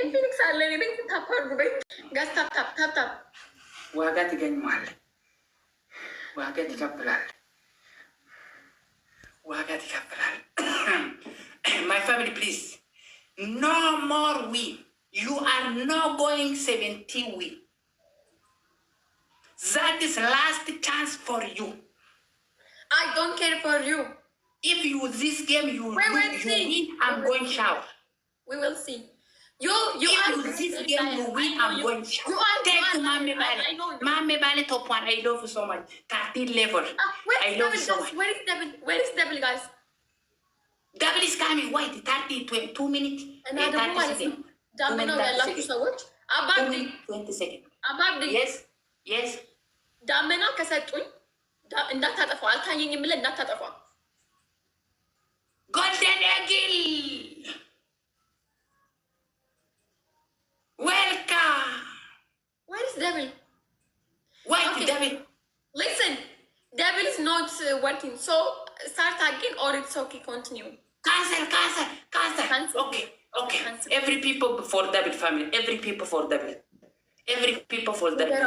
ኢንፊኒክስ አለ እኔ ቤት ታፕ አድርጉ ቤት ጋዝ ታፕ ታፕ ታፕ ታፕ ዋጋ ትገኝማለህ። ዋጋ ትከፍላለህ። ዋጋ ትከፍላለህ። My family, please. No more win. You are not going 70 win. That is last chance for you. I don't care for you. If you this game you win, I'm going shower. We will see. You if are you this game you win, I'm going shower. You are Thank you, I know you. Mommy Bale top one. I love you so much. 13 level. I love you so much. Where is Devil? Where is Devil, guys? Devil is coming. Wait, 2 minutes. And I don't want to Damino, I love you so much. About 20 seconds. About the yes. Damino, Cassette. And that at a fall. Can you give me that at a fall? Golden Eagle. Welcome. Where is Devil? Wait, okay. Devil. Listen, Devil is not working. So start again or it's okay, continue. Cancel. Okay. Cancel. Every people for Devil family. Every people for Devil. Everybody for Devil.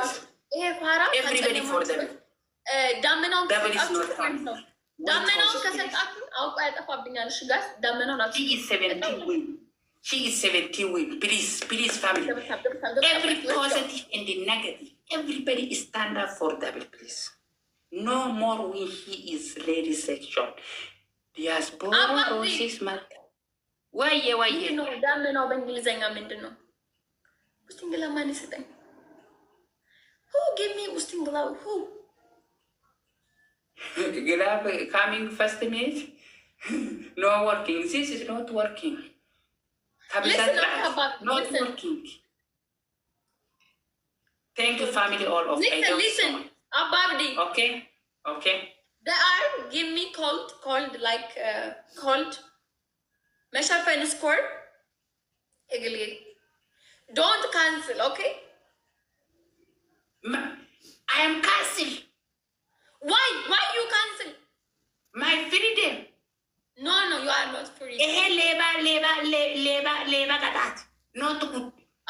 Devil is not coming. Dameno ከሰጣችሁ አውቃ ያጠፋብኛል። እሺ ጋስ ዳመኖ ናት። She is 70 win. She is 70 win. Please family. Every positive and the negative. Everybody is stand up for Devil, please. No more win. He is lady section. Diaspora Roses Mark. Why? No, ዳመኖ በእንግሊዘኛ ምንድን ነው? ውስጥንግላ ማን ይሰጠኝ? Who give me ውስጥንግላ? Who? Glove coming first minute. No working. This is not working. Not working. Thank you, family, all of you. Listen, Ababdi. Okay. They are give me called like called measure for score. Don't cancel, okay? I am cancel. Why you cancel? My freedom. No, you are not free. Leba katat. Not good.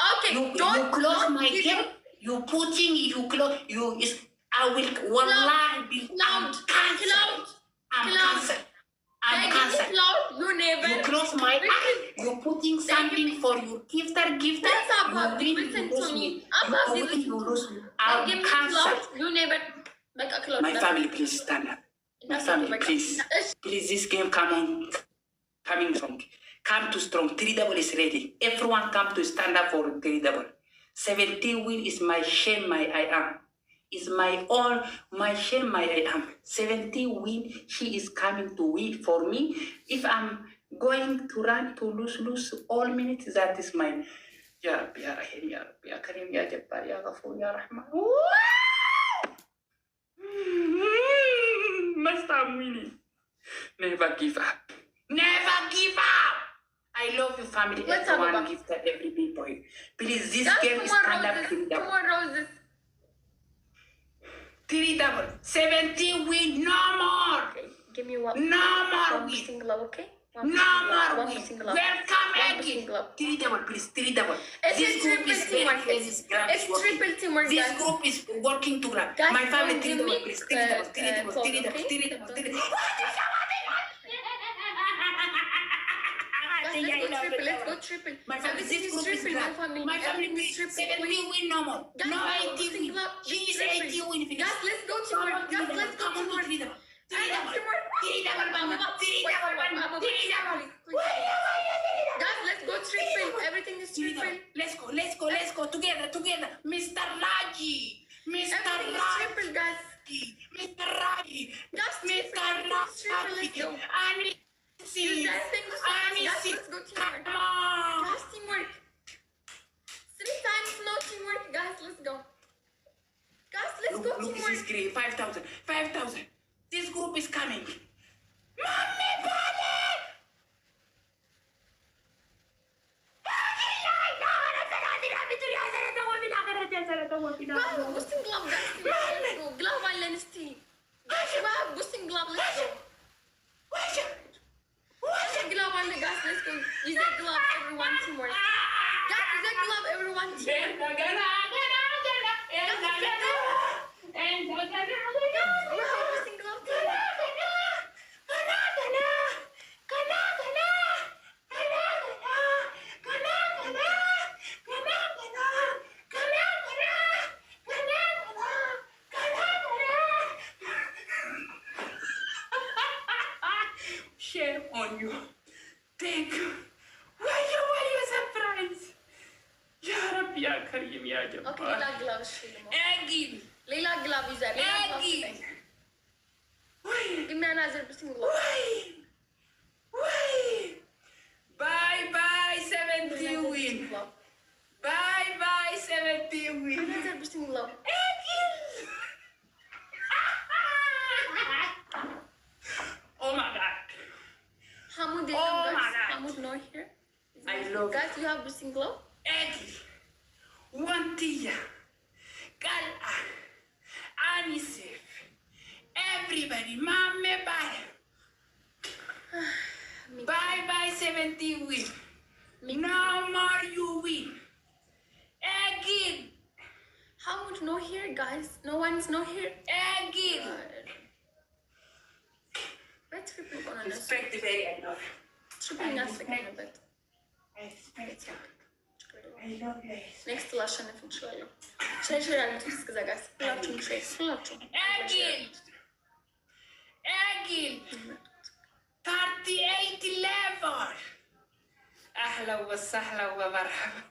Okay, don't close my game. You putting you close you is I will wallahi be cancel. I'm cancel. You never. You close my eye. You putting something for you gifter. That's about listen to me. I'm cancel. You never. My family, please stand up. My family, please. This game coming strong. Come to strong. 3 is ready. Everyone come to stand up for 3. 70 win is my shame, my I am. Is my all, my shame, my I am. 70 win, she is coming to win for me. If I'm going to run to lose all minutes, that is mine. Ya Rabbi, Ya Rahim, Ya Rabbi, Ya Karim, Ya Jabbar, Ya Ghafur, Ya Rahman. Must I'm winning. Never give up. I love you, family. Everyone give that every people. Please, this game is stand up. 3 70 win, no more. Okay, give me one. No more win. Single, okay? No more win. Welcome again. 3 please. 3 This group is very crazy. It's triple teamwork. This group is working to grab. My family 3 please. 3 Let's go triple. My family, this group is grab. My family, please. 70 win no more. No 80 win. She is 80 win. Guys, let's go teamwork. Let's go teamwork. 3 Guys, let's go triple. Everything is triple. Let's go together. Mr. Raji. Triple, guys. Mr. Raji. Guys, Mr. Raji. Let's go teamwork. Guys, teamwork. 3 times no teamwork. Guys, let's go. Guys, let's go teamwork. This is great. 5,000. This group is coming. Mommy, Bale! Boosting glove, guys. Let's go. Glove island tea. Boosting glove, let's go. Glove island, guys. Let's go. Use that glove, everyone. Teamwork. glove, everyone. Shame on you. Thank you. Why you surprised? Ya Rabbi, ya Karim, ya Jabbar. Okay, ሌላ ግላብ እሺ ልሞ Egil. ሌላ ግላብ ይዘህ ሌላ ግላብ Egil. ስጠኝ። Why? Give me another blessing glove. Why? Bye bye 70 win. Bye bye 70 win. Another blessing glove. Egil. Oh my God. Hamud, Oh my guys. God. Hamud, no here. I love Guys, you have blessing glove? Egil. Wantia. Gala. Anisef. Everybody. Mame bye. Bye bye 70 win. No more you win. Egil. Hamud, no here, guys. No one's no here. Egil. Let's triple on this. Respect very enough. Triple nothing a bit. I respect you. I love you. Next last one, inshallah. Share and just because I got ሁላችሁም share ሁላችሁም Egil. Egil. 38 level. أهلا وسهلا ومرحبا.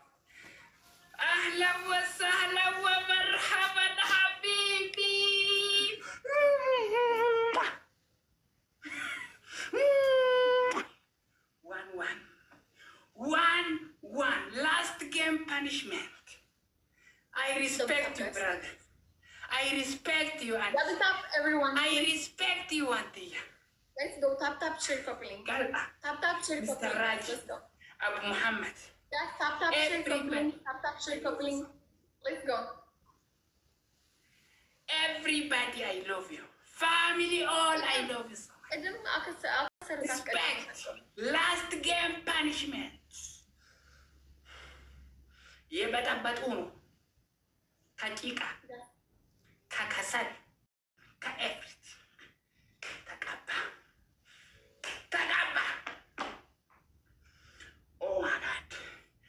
أهلا وسهلا ومرحبا حبيبي. One. Last game punishment. I respect you, brother. I respect you, and Double tap, everyone. I respect you, Auntie. Let's go. Tap, share, coupling. Gala. Tap, share, Mr. coupling. Raj. Let's go. Abu Muhammad. Guys, tap, share, coupling. Everybody. Tap, share, coupling. Let's go. Everybody, I love you. Family, all, I love you so much. قدم أكثر Respect. Last game punishment. የበጠበጡ ነው። ከጭቃ ከከሰል ከኤፍሪት ተቀባ። ኦ ማይ ጋድ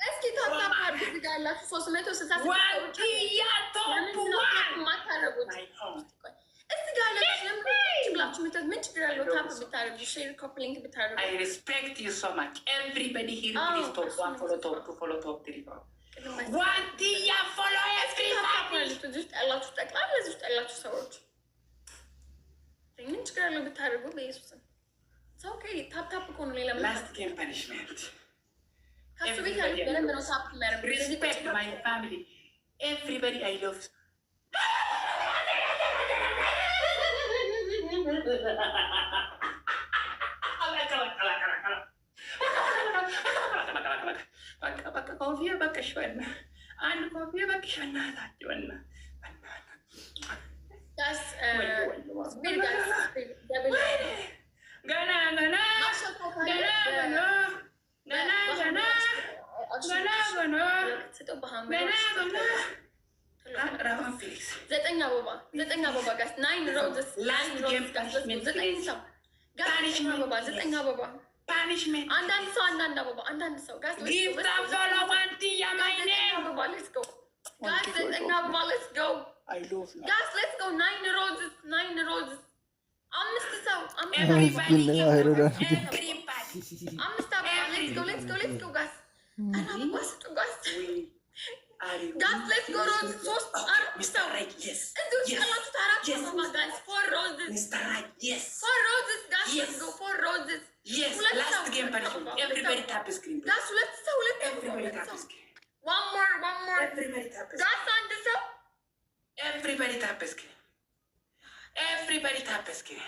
እስኪ ታፕ አድርጉ። እዚህ ጋር ያላችሁ 366 ዋንቲያ ቶፕ ዋን ማታረጉት እዚህ ጋር ያላችሁ ለምን ብላችሁ ምታት ምን ችግር አለው? ታፕ ብታረጉ ሼር ኮፕሊንግ ብታረጉ I respect you so much. Everybody here please top one, follow top two, follow top three. ዋንቲያ follow everybody. እዚህ ውስጥ ያላችሁ ጠቅላላ እዚህ ውስጥ ያላችሁ ሰዎች ምን ችግር አለው ብታረጉ? በኢየሱስም ሰው ከይ ታፕ እኮ ነው። ሌላ ምን Last game punishment. ካሱ ቤት ያሉት በደንብ ነው ታፕ የሚያደርጉ። Respect my family. Everybody I love. ኮፊያ በቃሽ በና አንድ ኮፊያ በቃሽ በናታችሁ በና ዳስ ገና ራፋን ፌሊክስ 9 አበባ ጋስ 9 ሮዝስ Last game punishment. 9 አበባ punishment. አንዳንድ ሰው ጋስ Give the follow ዋንቲያ my name. አበባ let's go ጋስ 9 አበባ let's go I love you. ጋስ let's go 9 ሮዝስ አምስት ሰው Everybody. አምስት አበባ let's go ጋስ አና አበባ ስጡ ጋስ ጋስ let's go ሮዝ 3 4 ሰው Yes. እዚህ ውስጥ ያላችሁት አራት አበባ ጋስ 4 roses Mr. Right. Yes. 4 roses ጋስ Yes. let's go 4 roses Yes. ሁለት Last ሰው game punishment. Everybody tap the screen. ጋስ ሁለት ሰው Everybody tap the ሰው screen. one more Everybody tap the screen. ጋስ አንድ ሰው Everybody tap the screen. Everybody tap the screen.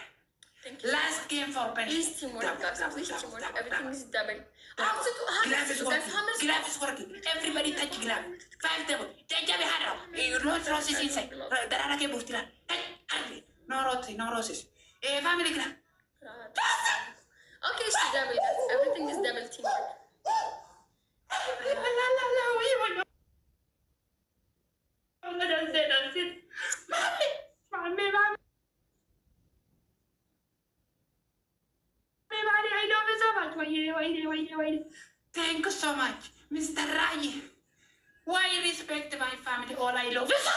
Thank you. Last game for Please punishment. teamwork, Tap, guys. tap, Please tap, teamwork. tap, Everything tap. is double. Glove is working. Guys, Glove is working. Everybody touch glove. 5 table. Take a hard. No roses inside. There are a booster. No roses. Family glove. Okay, she's double. Everything is double teamwork. much, Mr. Rai. Why respect my family? All I love is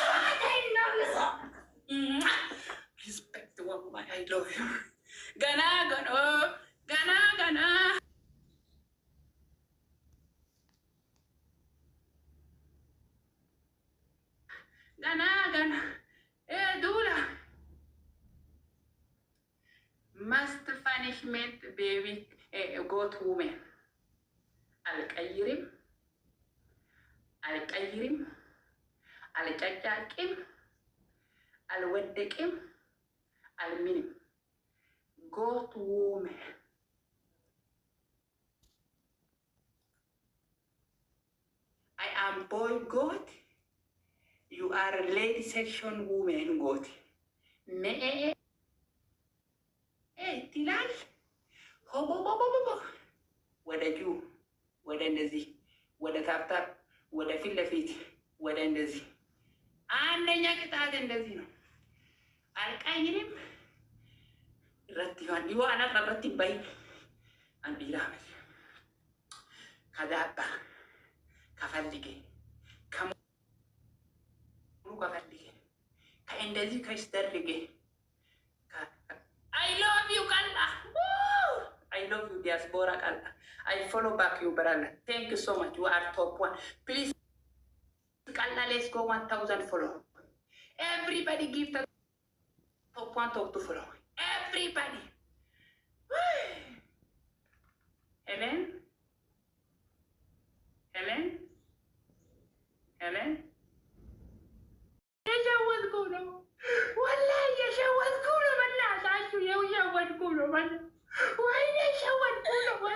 respect what my I love you. Gana gana gana gana. Gana gana. Dula. Must punishment baby goat woman. Al-Qayrim. Al-Qayrim. Al-Chachakim. Al-Weddekim. Al-Minim. Goat woman. I am boy goat. You are a lady section woman goat. Me tilal. Ho bo bo bo bo bo. Where the Jew? Where the Nazi? Where the Captain? Where the Philippines? Where the Nazi? And then you get out in the Zino. I'll kind him. Rativan, you are not a ratty bite. And be damaged. Kadapa. Kafalige. Come on. Kafalige. Kaindazi Kaistarige. I love you, Kalla. I love you, diaspora Kalla. I follow back you, brother. Thank you so much. You are top one. Please, Kalla, let's go 1,000 follow. Everybody give the top one, top two follow. Everybody. Helen? Helen? Helen? Yasha was good. Wallah, Yasha was good. Wallah, Sashu, Yasha was good. Why Yasha was good? Why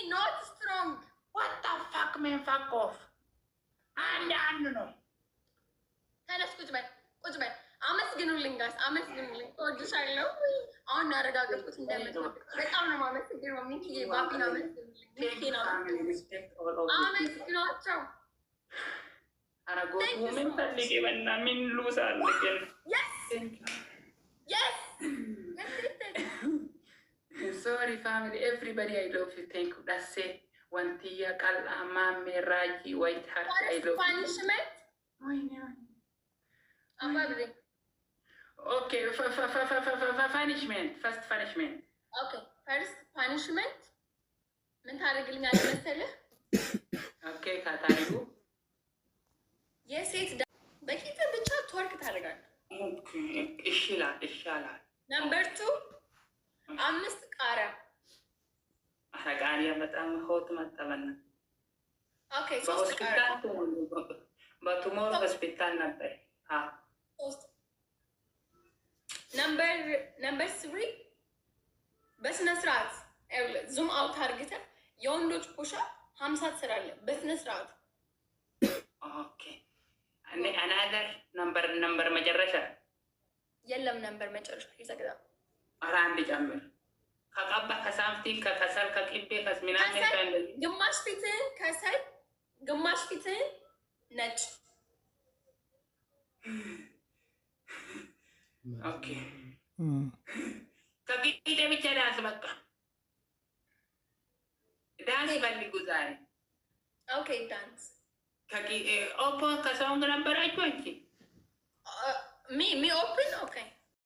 not strong. What the fuck, man? Fuck off. And no. ተነስ ቁጭ በል ቁጭ በል። አመስግኑልኝ ጋስ አመስግኑልኝ። እወድሻለሁ። አሁን አረጋገጥኩት እንደምትወድ በጣም ነው የማመሰግነው። ሚኪዬ ባቢን አመስግኑልኝ። ሚኪን አመስግኗቸው። አረጎት ምን ፈልጌ በና ምን ሉሳል ግን Yes. Sorry family, everybody I love you. Thank you. That's it. One tia kala mame raji white heart I love you. Punishment? Okay, punishment. First punishment. Okay, first punishment. ምን ታደርግልኛለህ መሰለህ? Okay, ካታሪጉ የሴት በፊት ብቻ ትወርክ ታደርጋለህ። Okay, ይሻላል። Number 2 5 ቃሪያ ቃሪያ በጣም ሆት መጠበና Okay, 3 ቃሪያ በቱሞሮ ሆስፒታል ነበር። Number 3 በስነ ስርዓት ዙም አውት አድርገህ የወንዶች ፑሻፕ 50 ትሰራለህ በስነ ስርዓት። ኦኬ አናደር ነምበር መጨረሻ የለም ነምበር መጨረሻ ይዘጋል። አንድ ጨምር ከቀባ ከሳምቲ ከከሰል ከቅቤ ከስሚናን ግማሽ ፊትህን ከሰል ግማሽ ፊትህን ነጭ። ኦኬ ከቂጤ ብቻ ዳንስ በቃ ዳንስ ፈልጉ ዛሬ። ኦኬ ዳንስ ከቂጤ ኦፖ ከሰውን ነበራችሁ እንጂ ሚ ኦፕን ኦኬ